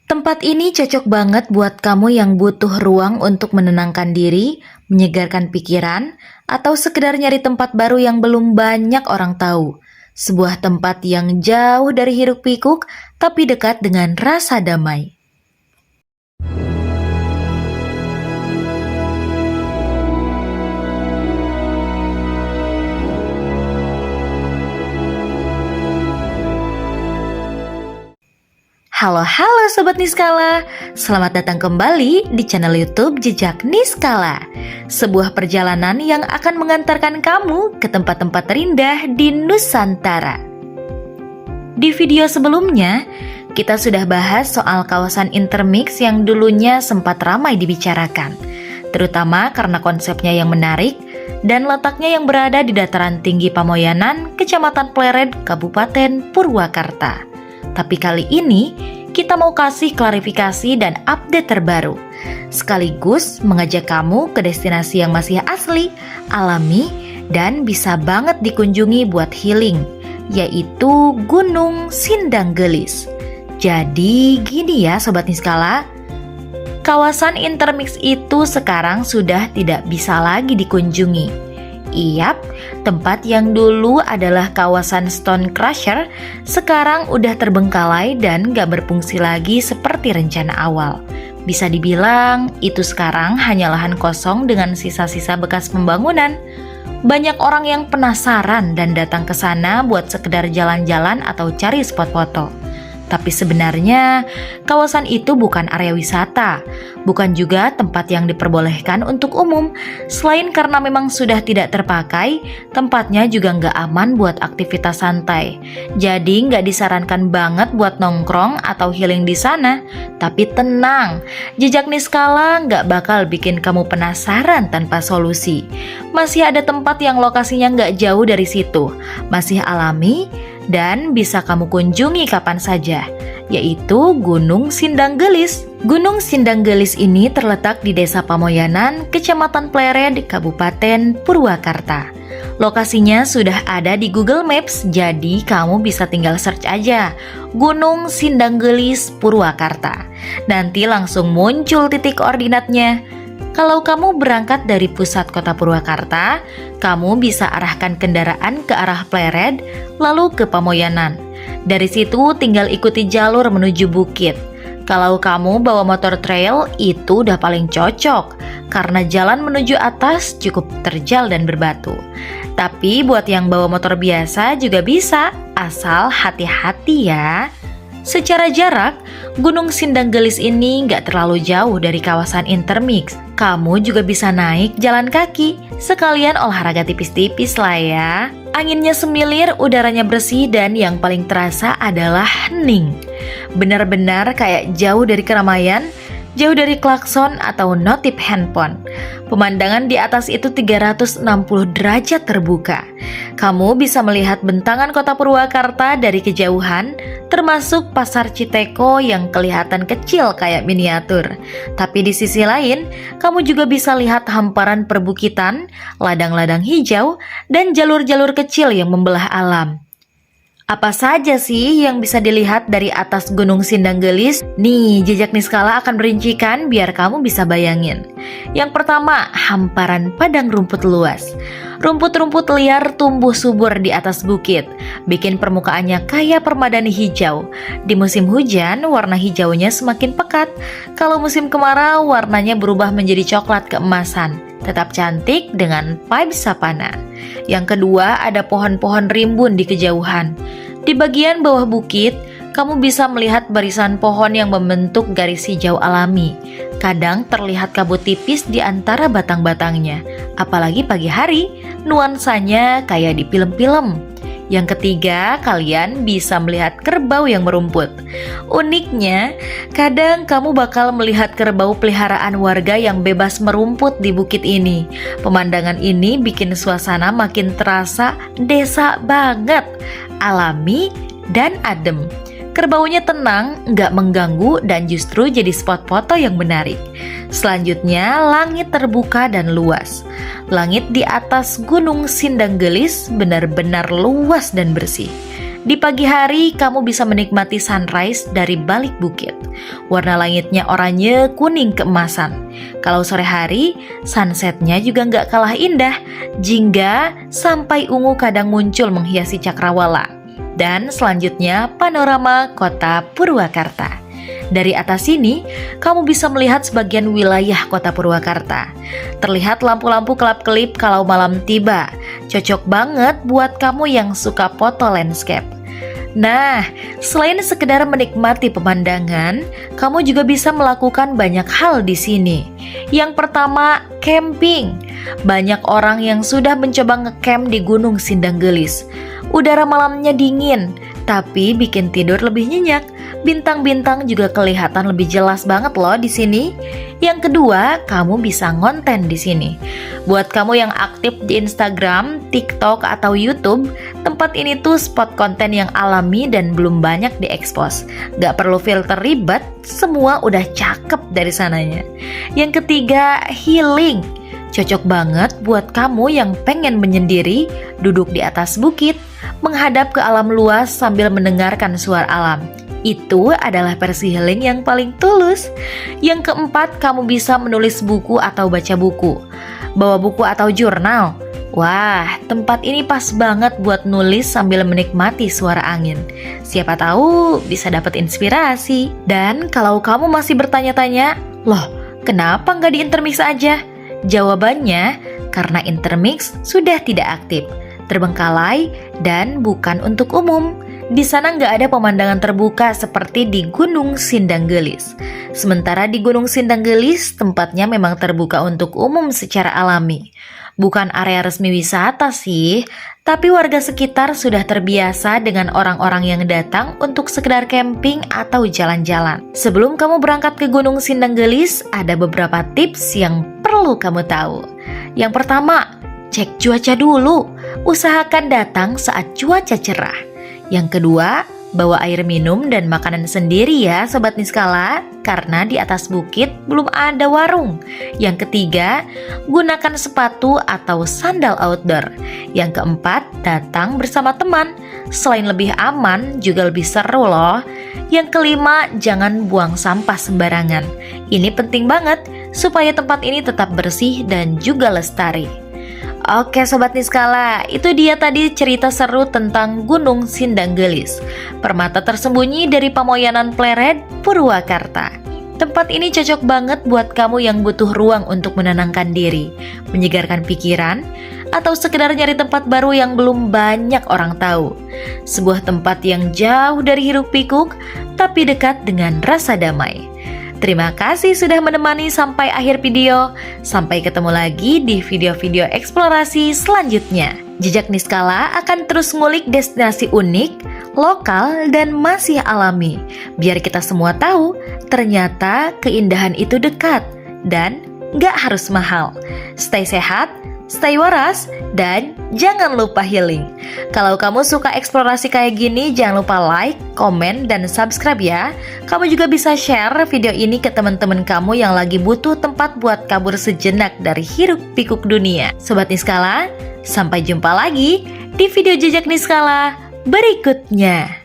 Tempat ini cocok banget buat kamu yang butuh ruang untuk menenangkan diri, menyegarkan pikiran, atau sekedar nyari tempat baru yang belum banyak orang tahu. Sebuah tempat yang jauh dari hiruk-pikuk, tapi dekat dengan rasa damai. Halo Sobat Niskala, selamat datang kembali di channel YouTube Jejak Niskala. Sebuah perjalanan yang akan mengantarkan kamu ke tempat-tempat terindah di Nusantara. Di video sebelumnya, kita sudah bahas soal kawasan intermix yang dulunya sempat ramai dibicarakan, terutama karena konsepnya yang menarik dan letaknya yang berada di dataran tinggi Pamoyanan, Kecamatan Pleret, Kabupaten Purwakarta. Tapi kali ini kita mau kasih klarifikasi dan update terbaru, sekaligus mengajak kamu ke destinasi yang masih asli, alami, dan bisa banget dikunjungi buat healing, yaitu Gunung Sindanggelis. Jadi gini ya Sobat Niskala, kawasan intermix itu sekarang sudah tidak bisa lagi dikunjungi. Iyap, tempat yang dulu adalah kawasan Stone Crusher sekarang udah terbengkalai dan gak berfungsi lagi seperti rencana awal. Bisa dibilang itu sekarang hanya lahan kosong dengan sisa-sisa bekas pembangunan. Banyak orang yang penasaran dan datang ke sana buat sekedar jalan-jalan atau cari spot foto. Tapi sebenarnya kawasan itu bukan area wisata, bukan juga tempat yang diperbolehkan untuk umum. Selain karena memang sudah tidak terpakai, tempatnya juga nggak aman buat aktivitas santai. Jadi nggak disarankan banget buat nongkrong atau healing di sana. Tapi tenang, Jejak Niskala nggak bakal bikin kamu penasaran tanpa solusi. Masih ada tempat yang lokasinya nggak jauh dari situ, masih alami, dan bisa kamu kunjungi kapan saja, yaitu Gunung Sindanggelis. Gunung Sindanggelis ini terletak di Desa Pamoyanan, Kecamatan Pleret, Kabupaten Purwakarta. Lokasinya sudah ada di Google Maps, jadi kamu bisa tinggal search aja Gunung Sindanggelis Purwakarta. Nanti langsung muncul titik koordinatnya. Kalau kamu berangkat dari pusat kota Purwakarta, kamu bisa arahkan kendaraan ke arah Pleret, lalu ke Pamoyanan. Dari situ tinggal ikuti jalur menuju bukit. Kalau kamu bawa motor trail, itu udah paling cocok, karena jalan menuju atas cukup terjal dan berbatu. Tapi buat yang bawa motor biasa juga bisa, asal hati-hati ya. Secara jarak, Gunung Sindanggelis ini nggak terlalu jauh dari kawasan intermix. Kamu juga bisa naik jalan kaki, sekalian olahraga tipis-tipis lah ya. Anginnya semilir, udaranya bersih, dan yang paling terasa adalah hening. Benar-benar kayak jauh dari keramaian, jauh dari klakson atau notif handphone. Pemandangan di atas itu 360 derajat terbuka. Kamu bisa melihat bentangan kota Purwakarta dari kejauhan, termasuk pasar Citeko yang kelihatan kecil kayak miniatur. Tapi di sisi lain, kamu juga bisa lihat hamparan perbukitan, ladang-ladang hijau, dan jalur-jalur kecil yang membelah alam. Apa saja sih yang bisa dilihat dari atas Gunung Sindanggelis? Nih, Jejak Niskala akan merincikan biar kamu bisa bayangin. Yang pertama, hamparan padang rumput luas. Rumput-rumput liar tumbuh subur di atas bukit, bikin permukaannya kayak permadani hijau. Di musim hujan, warna hijaunya semakin pekat. Kalau musim kemarau, warnanya berubah menjadi coklat keemasan. Tetap cantik dengan vibes savana. Yang kedua, ada pohon-pohon rimbun di kejauhan. Di bagian bawah bukit, kamu bisa melihat barisan pohon yang membentuk garis hijau alami. Kadang terlihat kabut tipis di antara batang-batangnya. Apalagi pagi hari, nuansanya kayak di film-film. Yang ketiga, kalian bisa melihat kerbau yang merumput. Uniknya, kadang kamu bakal melihat kerbau peliharaan warga yang bebas merumput di bukit ini. Pemandangan ini bikin suasana makin terasa desa banget, alami dan adem. Kerbaunya tenang, nggak mengganggu, dan justru jadi spot foto yang menarik. Selanjutnya, langit terbuka dan luas. Langit di atas Gunung Sindanggelis benar-benar luas dan bersih. Di pagi hari, kamu bisa menikmati sunrise dari balik bukit. Warna langitnya oranye, kuning, keemasan. Kalau sore hari, sunsetnya juga nggak kalah indah. Jingga sampai ungu kadang muncul menghiasi cakrawala. Dan selanjutnya, panorama kota Purwakarta. Dari atas sini, kamu bisa melihat sebagian wilayah kota Purwakarta. Terlihat lampu-lampu kelap-kelip kalau malam tiba. Cocok banget buat kamu yang suka foto landscape. Nah, selain sekedar menikmati pemandangan, kamu juga bisa melakukan banyak hal di sini. Yang pertama, camping. Banyak orang yang sudah mencoba ngecamp di Gunung Sindanggelis. Udara malamnya dingin, tapi bikin tidur lebih nyenyak. Bintang-bintang juga kelihatan lebih jelas banget loh di sini. Yang kedua, kamu bisa ngonten di sini. Buat kamu yang aktif di Instagram, TikTok, atau YouTube, tempat ini tuh spot konten yang alami dan belum banyak diekspos. Gak perlu filter ribet, semua udah cakep dari sananya. Yang ketiga, healing. Cocok banget buat kamu yang pengen menyendiri, duduk di atas bukit, menghadap ke alam luas sambil mendengarkan suara alam. Itu adalah versi healing yang paling tulus. Yang keempat, kamu bisa menulis buku atau baca buku. Bawa buku atau jurnal. Wah, tempat ini pas banget buat nulis sambil menikmati suara angin. Siapa tahu bisa dapat inspirasi. Dan kalau kamu masih bertanya-tanya, loh, kenapa nggak di intermix aja? Jawabannya, karena intermix sudah tidak aktif, terbengkalai, dan bukan untuk umum. Di sana nggak ada pemandangan terbuka seperti di Gunung Sindanggelis. Sementara di Gunung Sindanggelis, tempatnya memang terbuka untuk umum secara alami. Bukan area resmi wisata sih, tapi warga sekitar sudah terbiasa dengan orang-orang yang datang untuk sekedar camping atau jalan-jalan. Sebelum kamu berangkat ke Gunung Sindanggelis, ada beberapa tips yang perlu kamu tahu. Yang pertama, cek cuaca dulu. Usahakan datang saat cuaca cerah. Yang kedua, bawa air minum dan makanan sendiri ya Sobat Niskala, karena di atas bukit belum ada warung. Yang ketiga, gunakan sepatu atau sandal outdoor. Yang keempat, datang bersama teman. Selain lebih aman, juga lebih seru loh. Yang kelima, jangan buang sampah sembarangan. Ini penting banget supaya tempat ini tetap bersih dan juga lestari. Oke Sobat Niskala, itu dia tadi cerita seru tentang Gunung Sindanggelis, permata tersembunyi dari Pamoyanan Pleret, Purwakarta. Tempat ini cocok banget buat kamu yang butuh ruang untuk menenangkan diri, menyegarkan pikiran, atau sekedar nyari tempat baru yang belum banyak orang tahu. Sebuah tempat yang jauh dari hiruk pikuk, tapi dekat dengan rasa damai. Terima kasih sudah menemani sampai akhir video. Sampai ketemu lagi di video-video eksplorasi selanjutnya. Jejak Niskala akan terus ngulik destinasi unik, lokal, dan masih alami. Biar kita semua tahu, ternyata keindahan itu dekat dan gak harus mahal. Stay sehat, stay waras, dan jangan lupa healing. Kalau kamu suka eksplorasi kayak gini, jangan lupa like, komen, dan subscribe ya. Kamu juga bisa share video ini ke teman-teman kamu yang lagi butuh tempat buat kabur sejenak dari hiruk pikuk dunia. Sobat Niskala, sampai jumpa lagi di video Jejak Niskala berikutnya.